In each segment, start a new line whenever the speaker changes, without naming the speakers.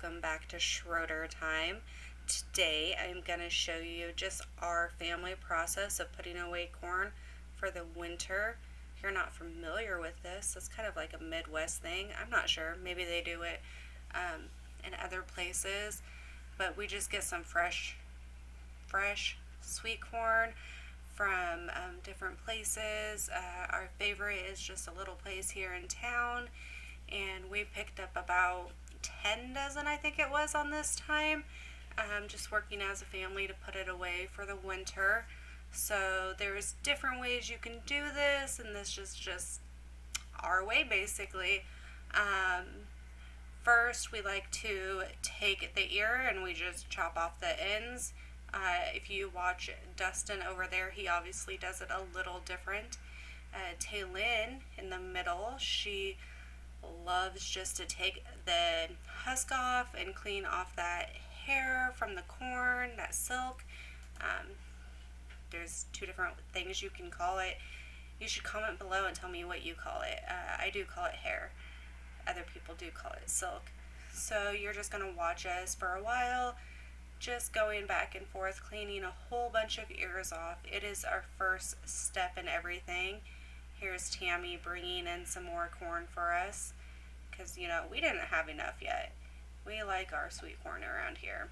welcome back to Schroeder Time. Today I'm going to show you just our family process of putting away corn for the winter. If you're not familiar with this, it's kind of like a Midwest thing. I'm not sure, maybe they do it in other places, but we just get some fresh sweet corn from different places. Our favorite is just a little place here in town, and we picked up about 10 dozen, I think it was, on this time, just working as a family to put it away for the winter. So there's different ways you can do this, and this is just our way basically. First, we like to take the ear and we just chop off the ends. If you watch Dustin over there, he obviously does it a little different. Taylin in the middle, she loves just to take the husk off and clean off that hair from the corn, that silk. There's two different things you can call it. You should comment below and tell me what you call it. I do call it hair. Other people do call it silk. So you're just going to watch us for a while, just going back and forth, cleaning a whole bunch of ears off. It is our first step in everything. Here's Tammy bringing in some more corn for us, because, you know, we didn't have enough yet. We like our sweet corn around here.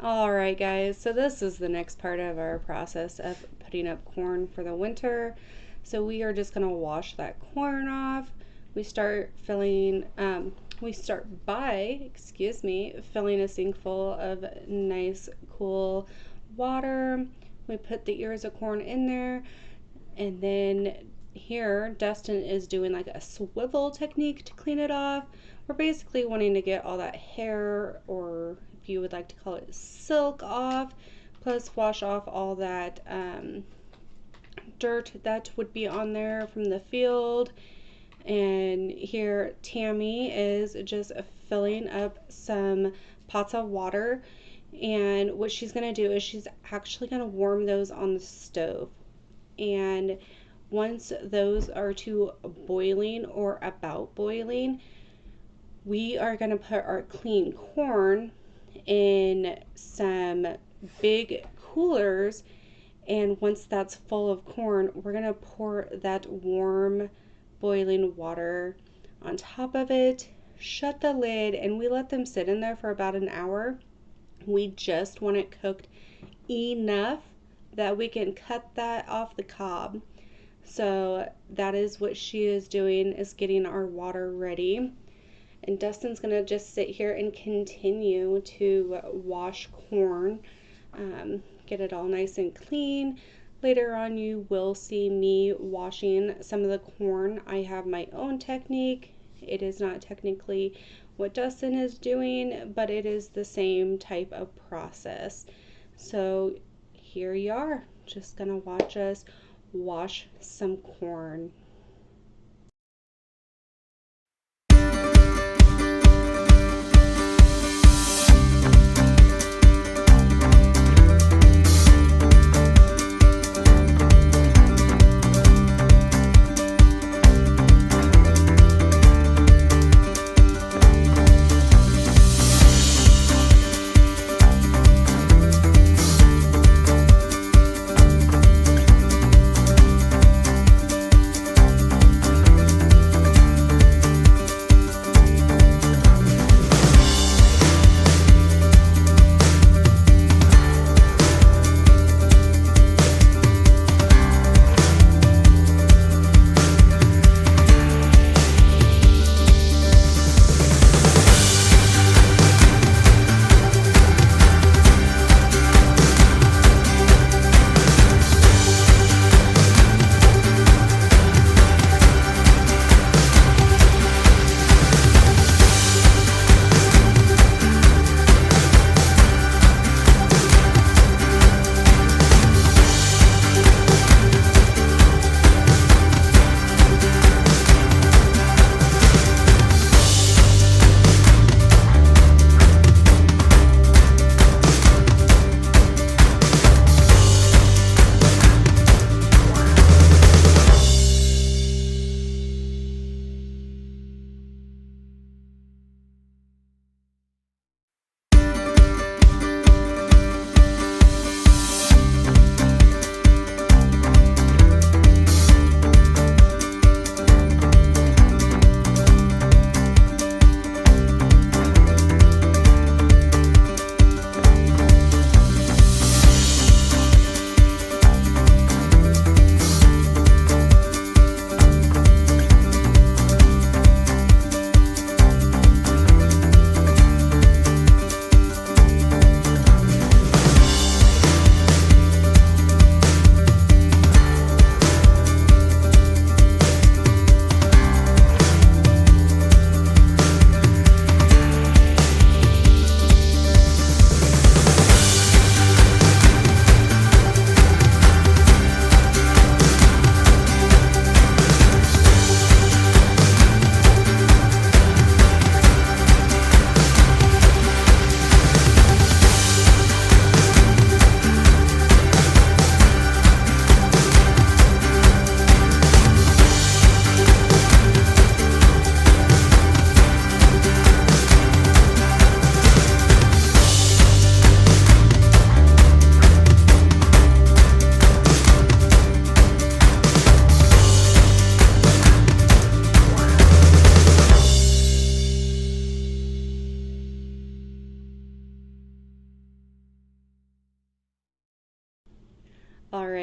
Alright guys, so this is the next part of our process of putting up corn for the winter. So we are just going to wash that corn off. We start by filling a sink full of nice cool water. We put the ears of corn in there, and then here Dustin is doing like a swivel technique to clean it off. We're basically wanting to get all that hair, or if you would like to call it silk, off, plus wash off all that dirt that would be on there from the field. And here Tammy is just filling up some pots of water, and what she's going to do is she's actually going to warm those on the stove. And once those are to boiling or about boiling, we are going to put our clean corn in some big coolers, and once that's full of corn, we're going to pour that warm boiling water on top of it, shut the lid, and we let them sit in there for about an hour. We just want it cooked enough that we can cut that off the cob. So that is what she is doing, is getting our water ready. And Dustin's going to just sit here and continue to wash corn, get it all nice and clean. Later on you will see me washing some of the corn. I have my own technique. It is not technically what Dustin is doing, but it is the same type of process. So here you are, just going to watch us wash some corn.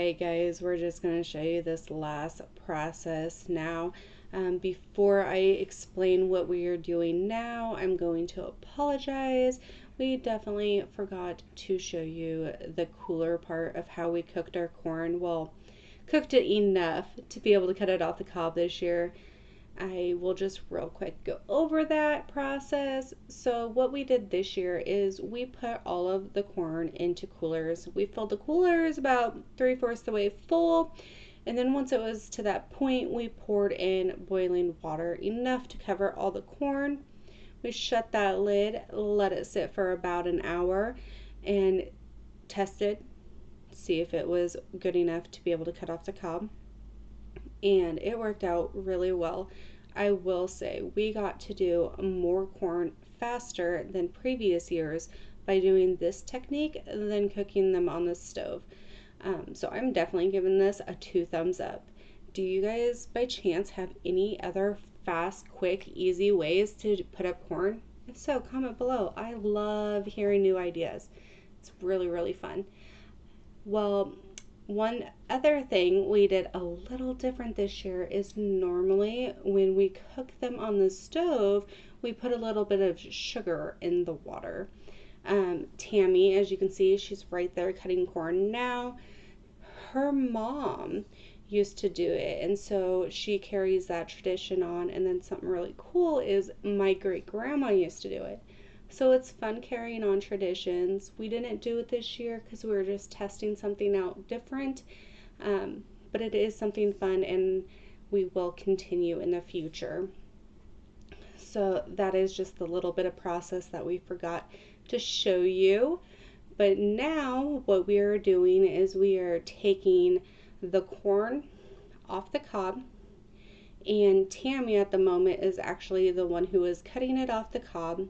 Alright guys, we're just going to show you this last process now. Before I explain what we are doing now, I'm going to apologize. We definitely forgot to show you the cooler part of how we cooked our corn. Well, cooked it enough to be able to cut it off the cob this year. I will just real quick go over that process. So what we did this year is we put all of the corn into coolers. We filled the coolers about 3/4 the way full, and then once it was to that point, we poured in boiling water, enough to cover all the corn. We shut that lid, let it sit for about an hour, and tested, see if it was good enough to be able to cut off the cob. And it worked out really well. I will say we got to do more corn faster than previous years by doing this technique than cooking them on the stove. So I'm definitely giving this a 2 thumbs up. Do you guys by chance have any other fast, quick, easy ways to put up corn? If so, comment below. I love hearing new ideas. It's really, really fun. Well, one other thing we did a little different this year is normally when we cook them on the stove, we put a little bit of sugar in the water. Tammy, as you can see, she's right there cutting corn now. Her mom used to do it, and so she carries that tradition on. And then something really cool is my great grandma used to do it. So it's fun carrying on traditions. We didn't do it this year because we were just testing something out different, but it is something fun, and we will continue in the future. So that is just the little bit of process that we forgot to show you. But now what we are doing is we are taking the corn off the cob, and Tammy at the moment is actually the one who is cutting it off the cob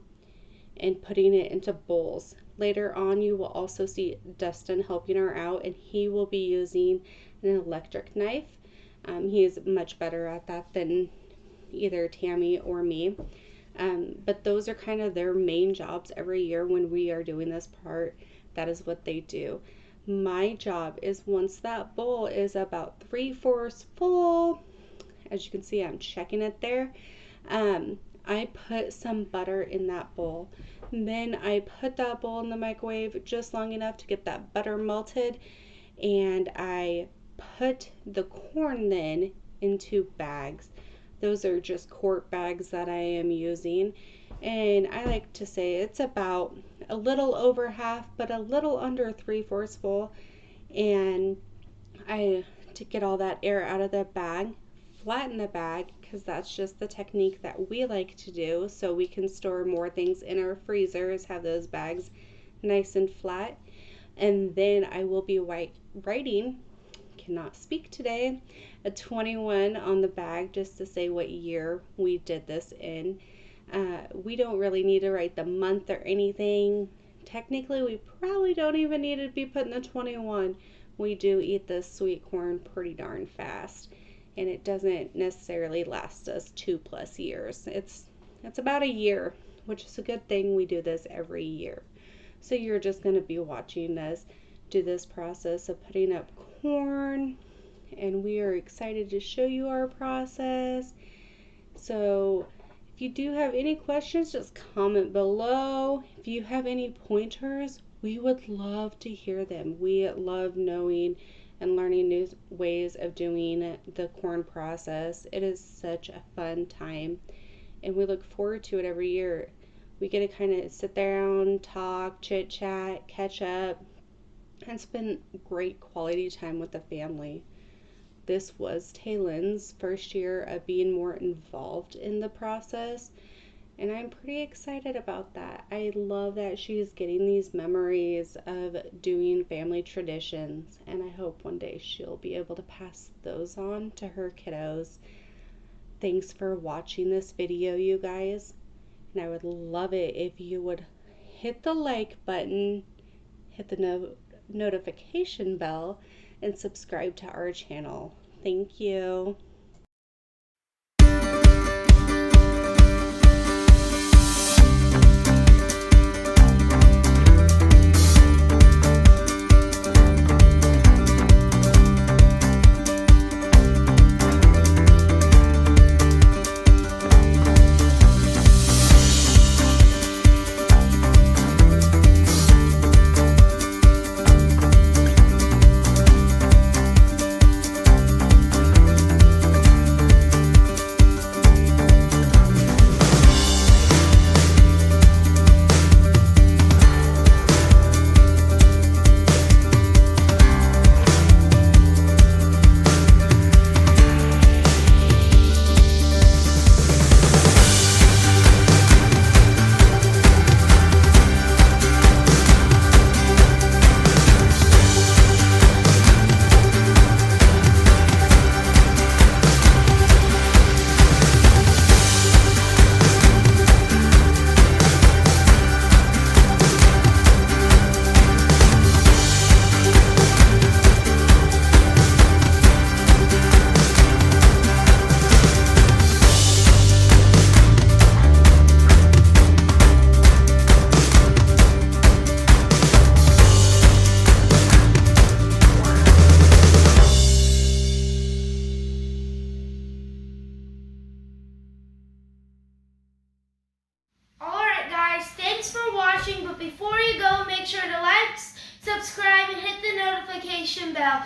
and putting it into bowls. Later on, you will also see Dustin helping her out, and he will be using an electric knife. He is much better at that than either Tammy or me. But those are kind of their main jobs every year when we are doing this part. That is what they do. My job is once that bowl is about 3/4 full, as you can see, I'm checking it there. I put some butter in that bowl. Then I put that bowl in the microwave just long enough to get that butter melted, and I put the corn then into bags. Those are just quart bags that I am using, and I like to say it's about a little over half, but a little under 3/4 full. And to get all that air out of the bag, flatten the bag, because that's just the technique that we like to do, so we can store more things in our freezers, have those bags nice and flat. And then I will be writing, cannot speak today, a 21 on the bag just to say what year we did this in. We don't really need to write the month or anything. Technically, we probably don't even need to be putting the 21. We do eat this sweet corn pretty darn fast, and it doesn't necessarily last us 2+ years. It's about a year, which is a good thing. We do this every year. So you're just going to be watching us do this process of putting up corn, and we are excited to show you our process. So if you do have any questions, just comment below. If you have any pointers, we would love to hear them. We love knowing and learning new ways of doing the corn process. It is such a fun time, and we look forward to it every year. We get to kind of sit down, talk, chit chat, catch up, and spend great quality time with the family. This was Taylin's first year of being more involved in the process, and I'm pretty excited about that. I love that she's getting these memories of doing family traditions, and I hope one day she'll be able to pass those on to her kiddos. Thanks for watching this video, you guys, and I would love it if you would hit the like button, hit the notification bell, and subscribe to our channel. Thank you.
But before you go, make sure to like, subscribe, and hit the notification bell